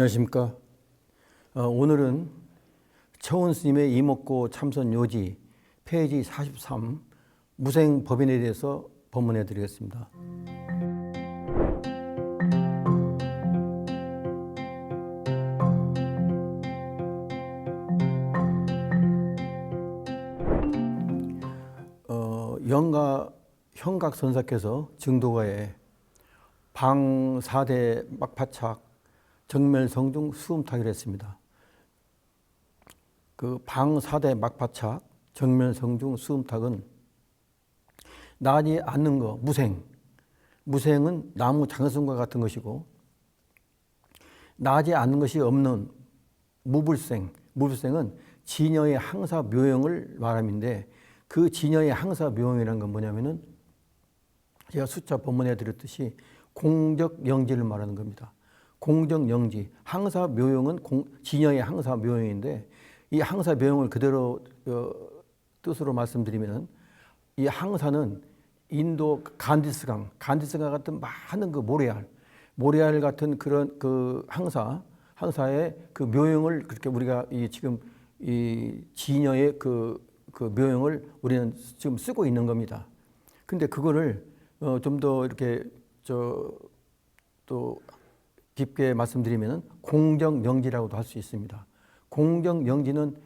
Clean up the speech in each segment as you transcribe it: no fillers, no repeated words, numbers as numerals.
안녕하십니까. 오늘은 처운 스님의 이목고 참선 요지 페이지 43 무생법인에 대해서 법문해 드리겠습니다. 현각선사께서 증도가에 방 4대 막파착 정멸성중 수음타기를 했습니다. 그 방 4대 막파착 정멸성중 수음탁은 나지 않는 거, 무생은 나무 장승과 같은 것이고, 나지 않는 것이 없는 무불생은 진여의 항사 묘형을 말함인데, 그 진여의 항사 묘형이라는 건 뭐냐면은 제가 숫자 법문에 드렸듯이 공적 영지를 말하는 겁니다. 공적 영지, 항사 묘형은 진여의 항사 묘형인데, 이 항사 묘형을 그대로 뜻으로 말씀드리면, 이 항사는 인도 간디스강 같은 많은 그 모래알 같은 그런 그 항사의 그 묘형을 그렇게 우리가 지금 이 진여의 그 묘형을 우리는 지금 쓰고 있는 겁니다. 근데 그거를 좀 더 이렇게 또 깊게 말씀드리면 공정영지라고도 할 수 있습니다. 공정영지는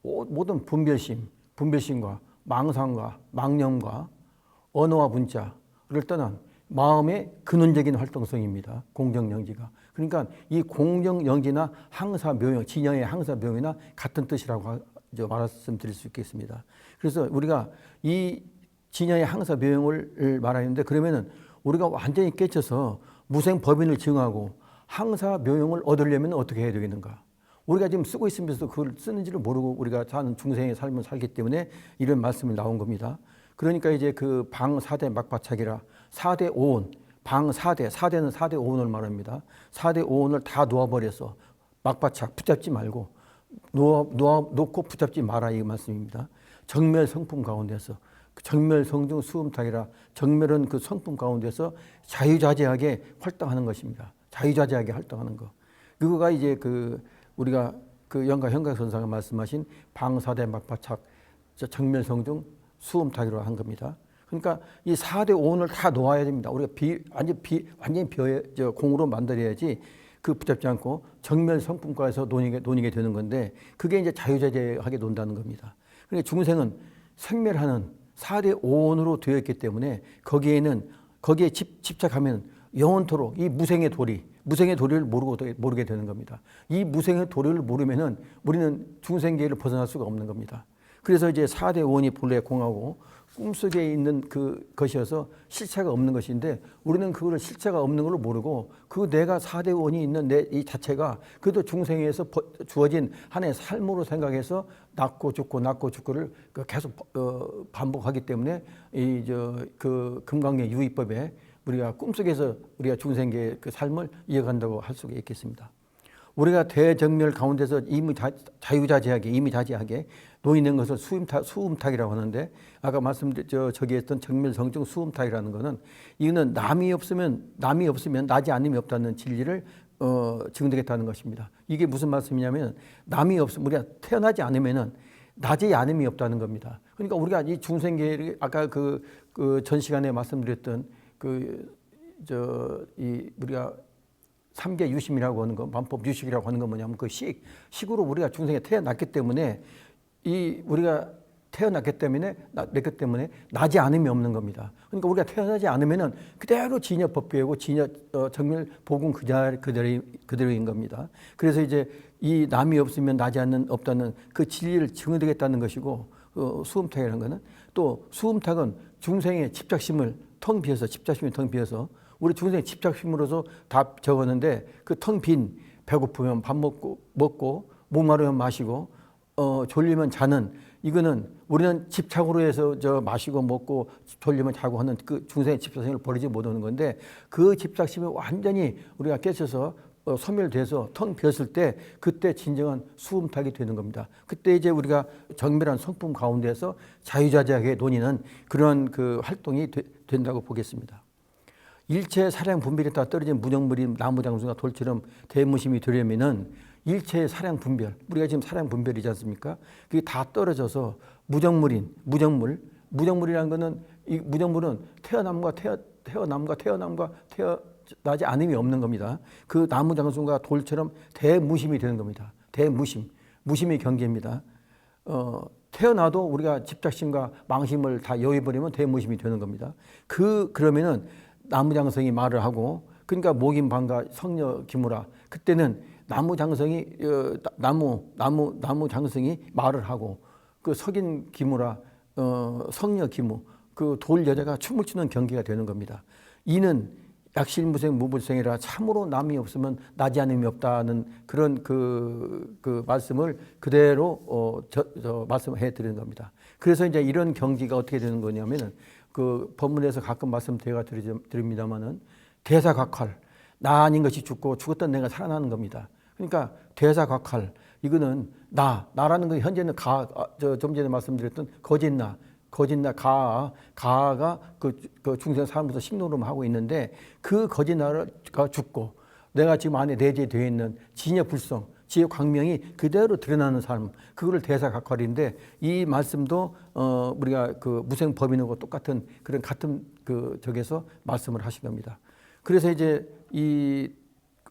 모든 분별심과 망상과 망념과 언어와 문자를 떠난 마음의 근원적인 활동성입니다. 공정영지가. 그러니까 이 공정영지나 항사묘형, 진여의 항사묘형이나 같은 뜻이라고 말씀드릴 수 있겠습니다. 그래서 우리가 이 진여의 항사묘형을 말하는데, 그러면은 우리가 완전히 깨쳐서 무생법인을 증하고 항사묘형을 얻으려면 어떻게 해야 되겠는가? 우리가 지금 쓰고 있으면서 그걸 쓰는지를 모르고 우리가 사는 중생의 삶을 살기 때문에 이런 말씀이 나온 겁니다. 그러니까 이제 그 방 4대 막바착이라 4대 오온, 방 4대는 4대 오온을 말합니다. 4대 오온을 다 놓아버려서 막바착 붙잡지 말고 놓고 붙잡지 마라, 이 말씀입니다. 정멸 성품 가운데서 정멸성중 수음탁이라, 정멸은 그 성품 가운데서 자유자재하게 활동하는 것입니다. 자유자재하게 활동하는 거. 그거가 이제 우리가 현각선사가 말씀하신 방사대 막바착 정멸성중 수음탁이라고 한 겁니다. 그러니까 이 4대 오온을 다 놓아야 됩니다. 우리가 완전히 공으로 만들어야지 그 붙잡지 않고 정멸 성품과에서 논이게 되는 건데, 그게 이제 자유자재하게 논다는 겁니다. 그러니까 중생은 생멸하는 4대 오온으로 되어 있기 때문에 거기에 집착하면 영원토록 이 무생의 도리를 모르게 되는 겁니다. 이 무생의 도리를 모르면은 우리는 중생계를 벗어날 수가 없는 겁니다. 그래서 이제 4대 오온이 본래 공하고 꿈속에 있는 것이어서 실체가 없는 것인데, 우리는 그거를 실체가 없는 걸 모르고 내가 4대 오온이 있는 이 자체가 그래도 중생에서 주어진 하나의 삶으로 생각해서 낳고 죽고를 계속 반복하기 때문에 금강경 유의법에 우리가 꿈속에서 우리가 중생계의 그 삶을 이어간다고 할 수가 있겠습니다. 우리가 대정멸 가운데서 이미 자유자재하게 놓이는 것을 수음탁이라고 하는데, 아까 저기 했던 정멸성중 수음탁이라는 것은, 이거는 남이 없으면 나지 않음이 없다는 진리를 증득했다는 것입니다. 이게 무슨 말씀이냐면, 남이 없으면, 우리가 태어나지 않으면은 나지 않음이 없다는 겁니다. 그러니까 우리가 이 중생계를 아까 전 시간에 말씀드렸던 우리가 삼계 유심이라고 하는 거, 만법 유식이라고 하는 건 뭐냐면, 그 식으로 우리가 중생에 태어났기 때문에 우리가 태어났기 때문에 나지 않음이 없는 겁니다. 그러니까 우리가 태어나지 않으면은 그대로 진여 법계고 정멸 복은 그대로인 겁니다. 그래서 이제 이 남이 없으면 나지 없다는 그 진리를 증언하겠다는 것이고, 수음탁이라는 거는, 또 수음탁은 중생의 집착심이 텅 비어서 우리 중생의 집착심으로서 다 적었는데, 그 텅 빈, 배고프면 밥 먹고 목마르면 마시고 졸리면 자는, 이거는 우리는 집착으로 해서 마시고 먹고 졸리면 자고 하는 그 중생의 집착심을 버리지 못하는 건데, 그 집착심이 완전히 우리가 깨쳐서 소멸돼서 텅 비었을 때, 그때 진정한 수음탁이 되는 겁니다. 그때 이제 우리가 정멸한 성품 가운데서 자유자재하게 논의는 그러한 그 활동이 된다고 보겠습니다. 일체 사량 분별에 따라 떨어진 무정물이 나무장수가 돌처럼 대무심이 되려면은 일체의 사량 분별, 우리가 지금 사량 분별이지 않습니까? 그게 다 떨어져서 무정물이라는 거는 이 무정물은 태어남과 태어나지 않음이 없는 겁니다. 그 나무장수가 돌처럼 대무심이 되는 겁니다. 무심의 경계입니다. 태어나도 우리가 집착심과 망심을 다 여의버리면 대무심이 되는 겁니다. 그러면은 나무장성이 말을 하고, 그러니까 목임반가 성녀 기무라, 그때는 나무장성이 말을 하고, 그 석인 기무라, 성녀 기무, 그 돌 여자가 춤을 추는 경계가 되는 겁니다. 이는 약실무생 무불생이라 참으로 남이 없으면 나지 않음이 없다는 그런 그 말씀을 그대로 말씀해 드리는 겁니다. 그래서 이제 이런 경지가 어떻게 되는 거냐면은 그 법문에서 가끔 말씀드려 드립니다만은 대사각할, 나 아닌 것이 죽고 죽었던 내가 살아나는 겁니다. 그러니까 대사각할, 이거는 나라는 건 현재는 좀 전에 말씀드렸던 거짓나 가가 그 중생 사람으로서 식노름 하고 있는데, 그 거짓나가 죽고 내가 지금 안에 내재되어 있는 진여 불성, 지혜 광명이 그대로 드러나는 삶, 그거를 대사각활인데, 이 말씀도 우리가 그 무생법인하고 똑같은 그런 같은 그 적에서 말씀을 하신 겁니다. 그래서 이제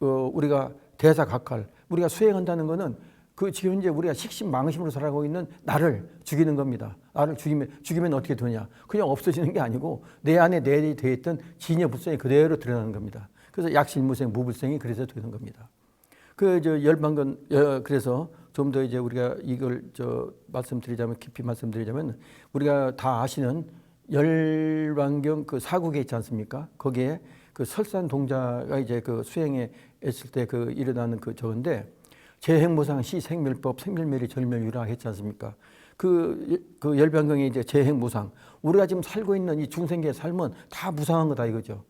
우리가 대사각활, 우리가 수행한다는 거는 그 지금 현재 우리가 식심망심으로 살아가고 있는 나를 죽이는 겁니다. 나를 죽이면 어떻게 되냐? 그냥 없어지는 게 아니고 내 안에 내재되어 있던 진여 불성이 그대로 드러나는 겁니다. 그래서 약실무생 무불생이 그래서 되는 겁니다. 그래서 좀 더 이제 우리가 이걸 깊이 말씀드리자면, 우리가 다 아시는 열반경 그 사국에 있지 않습니까? 거기에 그 설산동자가 이제 그 수행에 했을 때 그 일어나는 그 저건데, 재행무상 시생멸법 생멸멸이 절멸유라 했지 않습니까? 그 열반경에 이제 재행무상, 우리가 지금 살고 있는 이 중생계의 삶은 다 무상한 거다 이거죠.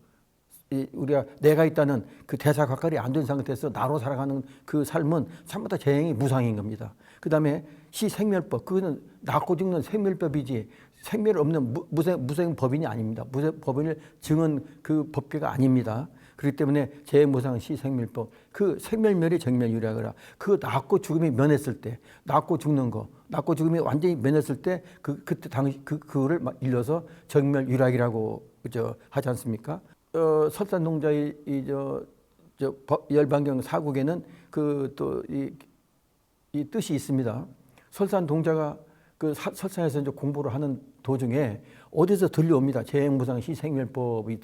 우리가 내가 있다는 그 대사각갈이 안 된 상태에서 나로 살아가는 그 삶은 전부 다 재행이 무상인 겁니다. 그 다음에 시생멸법, 그거는 낳고 죽는 생멸법이지 생멸 없는 무생법인이 아닙니다. 무생법인을 증은 그 법계가 아닙니다. 그렇기 때문에 재무상 시생멸법, 그 생멸멸이 정멸유라그라, 그 낳고 죽음이 면했을 때, 낳고 죽음이 완전히 면했을 때 그때 당시 그거를 일러서 정멸유락이라고 하지 않습니까? 설산동자의 열반경 사국에는 이 뜻이 있습니다. 설산동자가 그 설산에서 이제 공부를 하는 도중에 어디서 들려옵니다. 재행무상 시생멸법이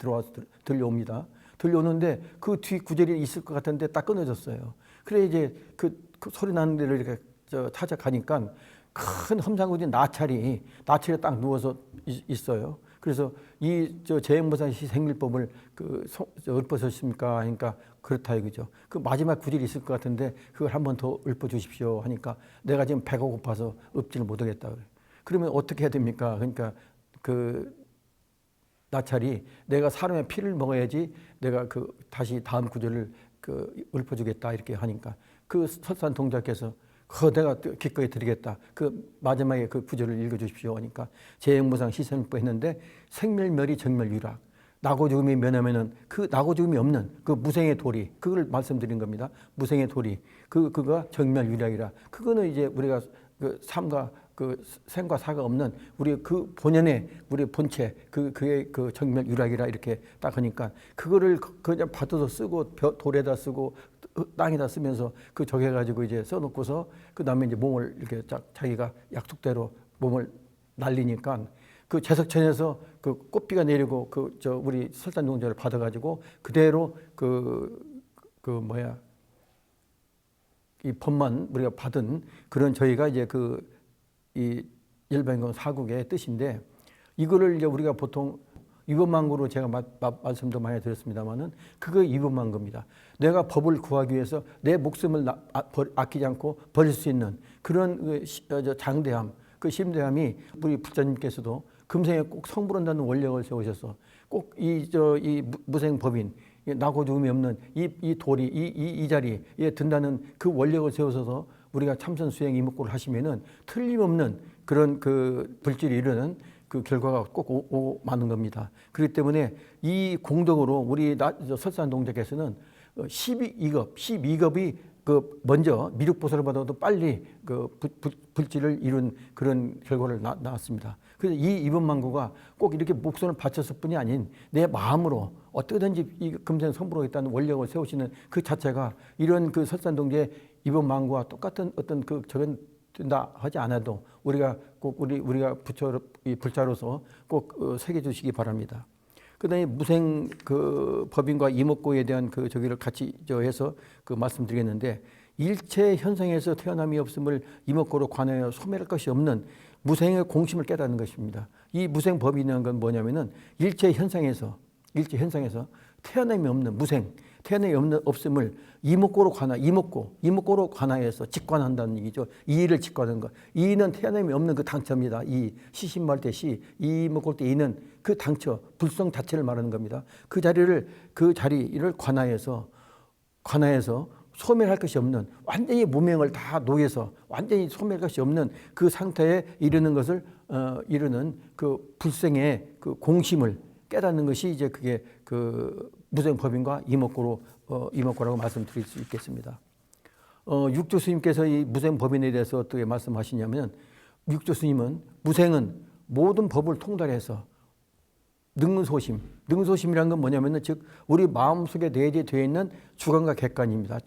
들려옵니다. 들려오는데 그 뒤 구절이 있을 것 같은데 딱 끊어졌어요. 그래 이제 그 소리 나는 데를 이렇게 찾아가니까 큰 험상궂은 나찰이 딱 누워서 있어요. 그래서 재행무상 시생멸법을 읊어주십니까 하니까 그렇다 이거죠. 그 마지막 구절이 있을 것 같은데 그걸 한 번 더 읊어주십시오 하니까 내가 지금 배가 고파서 읊지를 못하겠다 그래. 그러면 어떻게 해야 됩니까? 그러니까 그 나찰이 내가 사람의 피를 먹어야지 내가 다시 다음 구절을 읊어주겠다 이렇게 하니까 그 설산동자께서 내가 기꺼이 드리겠다. 그 마지막에 그 구절을 읽어주십시오 하니까 재행무상 시생멸법 했는데 생멸멸이 정멸유락, 나고 죽음이 면하면은 그 나고 죽음이 없는 그 무생의 도리, 그걸 말씀드린 겁니다. 무생의 도리, 그가 정멸유락이라. 그거는 이제 우리가 그 삶과 그 생과 사가 없는 우리 그 본연의 우리 본체, 그의 그 정멸유락이라 이렇게 딱 하니까 그거를 그냥 받아서 쓰고 돌에다 쓰고 땅에다 쓰면서 그 적해가지고 이제 써놓고서 그 다음에 이제 몸을 이렇게 자기가 약속대로 몸을 날리니까 그 제석천에서 그 꽃비가 내리고 우리 설산동자를 받아가지고 그대로 이 법만 우리가 받은 그런 저희가 이제 이 열반경 사국의 뜻인데, 이거를 이제 우리가 보통 위법망고로 제가 말씀도 많이 드렸습니다만은 그거 위법망고입니다. 내가 법을 구하기 위해서 내 목숨을 아끼지 않고 버릴 수 있는 그런 장대함, 그 심대함이 우리 불자님께서도 금생에 꼭 성불한다는 원력을 세우셔서 꼭 이 무생법인, 나고 죽음이 없는 이 도리, 이 자리에 든다는 그 원력을 세우셔서 우리가 참선 수행 이목구를 하시면은 틀림없는 그런 그 불질이 이르는 그 결과가 꼭 오고 마는 겁니다. 그렇기 때문에 이 공덕으로 우리 설산동작에서는 12급이 그 먼저 미륵보살보다도 빨리 그 불지를 이룬 그런 결과를 낳았습니다. 그래서 이 이번망구가 꼭 이렇게 목선을 바쳤을 뿐이 아닌 내 마음으로 어떻게든지 이 금생 성불하겠다는 원력을 세우시는 그 자체가 이런 그 설산동제 이번망구와 똑같은 어떤 그 저변 된다 하지 않아도 우리가 꼭 우리가 불자로서 꼭 새겨주시기 바랍니다. 그다음에 무생 그 법인과 이목고에 대한 그 저기를 같이 해서 그 말씀드리겠는데 일체 현상에서 태어남이 없음을 이목고로 관하여 소멸할 것이 없는 무생의 공심을 깨닫는 것입니다. 이 무생 법이라는 건 뭐냐면은 일체 현상에서 태어남이 없는 무생, 태어남이 없음을 이목고로 이목고로 관하여서 직관한다는 얘기죠. 이의를 직관하는 것. 이의는 태어남이 없는 그 당처입니다. 이 시신말 때 시, 이목고일 때 이는 그 당처, 불성 자체를 말하는 겁니다. 그 자리를 관하여서 소멸할 것이 없는 완전히 무명을 다 녹여서 완전히 소멸할 것이 없는 그 상태에 이르는 것을 이르는 그 불생의 그 공심을 깨닫는 것이 이제 그게 그 무생법인과 이목고라고 말씀드릴 수 있겠습니다. 육조 스님께서 이 무생법인에 대해서 어떻게 말씀하시냐면 육조 스님은 무생은 모든 법을 통달해서 능소심이라는 건 뭐냐면은 즉 우리 마음속에 내재되어 있는 주관과 객관입니다.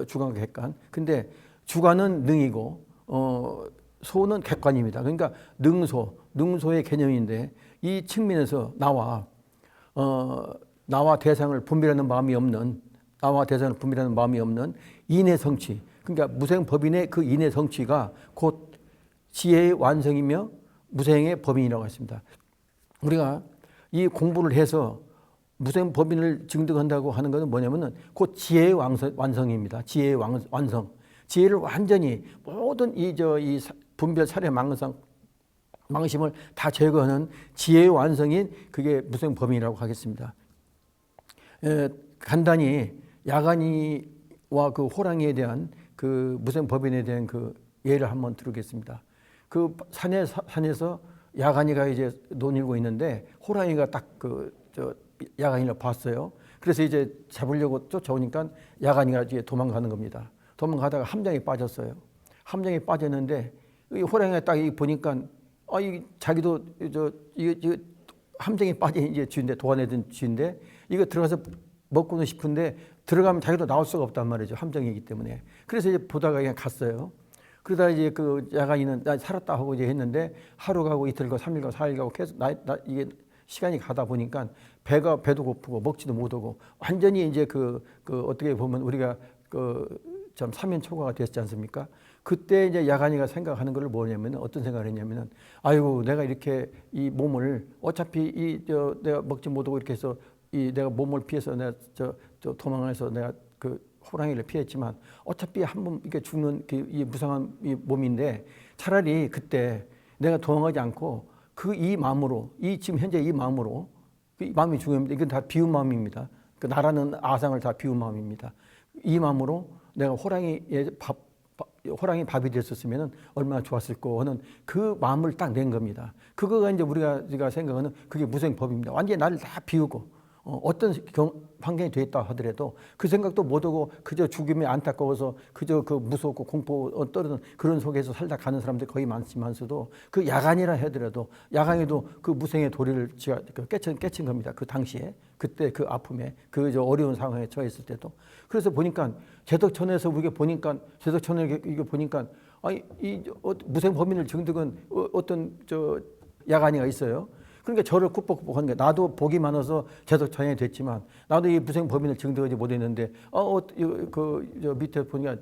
주관과 객관. 근데 주관은 능이고 소는 객관입니다. 그러니까 능소의 개념인데 이 측면에서 나와 대상을 분별하는 마음이 없는 인의 성취. 그러니까 무생법인의 그 인의 성취가 곧 지혜의 완성이며 무생의 법인이라고 했습니다. 우리가 이 공부를 해서 무생법인을 증득한다고 하는 것은 뭐냐면은 곧 지혜의 완성입니다. 지혜의 완성. 지혜를 완전히 모든 이 분별 사례 망심을 다 제거하는 지혜의 완성인 그게 무생법인이라고 하겠습니다. 간단히 야간이와 그 호랑이에 대한 그 무생법인에 대한 그 예를 한번 들겠습니다. 그 산에서 야간이가 이제 논일고 있는데 호랑이가 딱 야간이를 봤어요. 그래서 이제 잡으려고 쫓아오니까 야간이가 이제 도망가는 겁니다. 도망가다가 함정에 빠졌어요. 함정에 빠졌는데 이 호랑이가 딱 보니까 자기도 이거 함정에 빠진 이제 쥐인데 도안해둔 쥐인데 이거 들어가서 먹고는 싶은데 들어가면 자기도 나올 수가 없단 말이죠. 함정이기 때문에. 그래서 이제 보다가 그냥 갔어요. 그러다 이제 그 야간이는 나 살았다 하고 이제 했는데 하루 가고 이틀 가고 3일 가고 4일 가고 계속 이게 시간이 가다 보니까 배도 고프고 먹지도 못하고 완전히 이제 그 어떻게 보면 우리가 참 사면초가가 됐지 않습니까? 그때 이제 야간이가 생각하는 걸 뭐냐면 어떤 생각을 했냐면은 아이고 내가 이렇게 이 몸을 어차피 내가 먹지 못하고 이렇게 해서 내가 몸을 피해서 내가 도망해서 내가 그 호랑이를 피했지만 어차피 한번 이렇게 죽는 이 무상한 이 몸인데 차라리 그때 내가 도망하지 않고 이 마음으로 지금 현재 이 마음으로 이 마음이 중요합니다. 이건 다 비운 마음입니다. 그 나라는 아상을 다 비운 마음입니다. 이 마음으로 내가 호랑이 밥이 됐었으면 얼마나 좋았을까 하는 그 마음을 딱 낸 겁니다. 그거가 이제 우리가 생각하는 그게 무생법입니다. 완전히 나를 다 비우고 어떤 환경이 되었다 하더라도 그 생각도 못하고 그저 죽음이 안타까워서 그저 그 무섭고 공포 떨어는 그런 속에서 살다 가는 사람들이 거의 많지만서도 그 야간이라 하더라도 야간에도 그 무생의 도리를 깨친 겁니다. 그 당시에 그때 그 아픔에 어려운 상황에 처했을 때도. 그래서 보니까 제덕천에서 우리가 보니까 제덕천에 이게 보니까 이 무생 범인을 증득한 어떤 야간이가 있어요. 그러니까 저를 굽벅굽벅 하는 거예요. 나도 복이 많아서 제덕천이 됐지만 나도 이 무생 범인을 증득하지 못했는데 밑에 보니까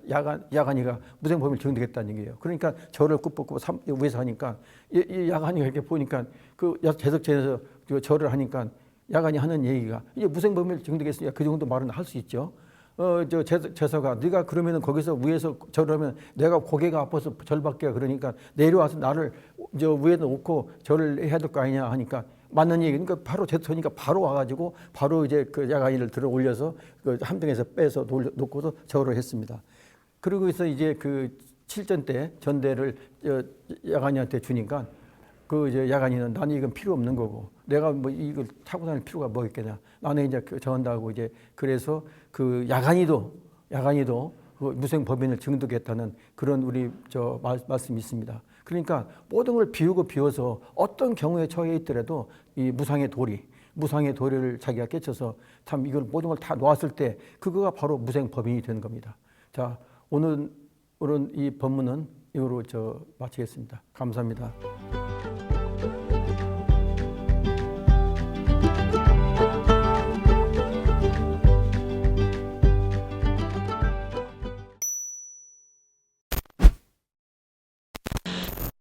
야간이가 무생 범인을 증득했다는 얘기예요. 그러니까 저를 굽벅굽벅 위에서 하니까 이 야간이가 이렇게 보니까 그 제덕천에서 절을 하니까 야간이 하는 얘기가 이제 무생 범인을 증득했으니까 그 정도 말은 할 수 있죠. 제서가 네가 그러면은 거기서 위에서 절하면 내가 고개가 아파서 절받게 그러니까 내려와서 나를 위에 놓고 절을 해야 될 거 아니냐 하니까 맞는 얘기. 그러니까 바로 제서니까 바로 와가지고 바로 이제 그 야간이를 들어 올려서 그 함정에서 빼서 놓고서 절을 했습니다. 그리고 해서 이제 그 칠전 때 전대를 야간이한테 주니까 그 이제 야간이는 나는 이건 필요 없는 거고 내가 뭐 이걸 타고 다닐 필요가 뭐 있겠냐. 나는 이제 정한다고 이제 그래서 그 야간이도 그 무생법인을 증득했다는 그런 우리 말씀이 있습니다. 그러니까 모든 걸 비워서 어떤 경우에 처해 있더라도 이 무상의 도리를 자기가 깨쳐서 참 이걸 모든 걸 다 놓았을 때 그거가 바로 무생법인이 되는 겁니다. 자, 오늘은 이 법문은 이거로 마치겠습니다. 감사합니다.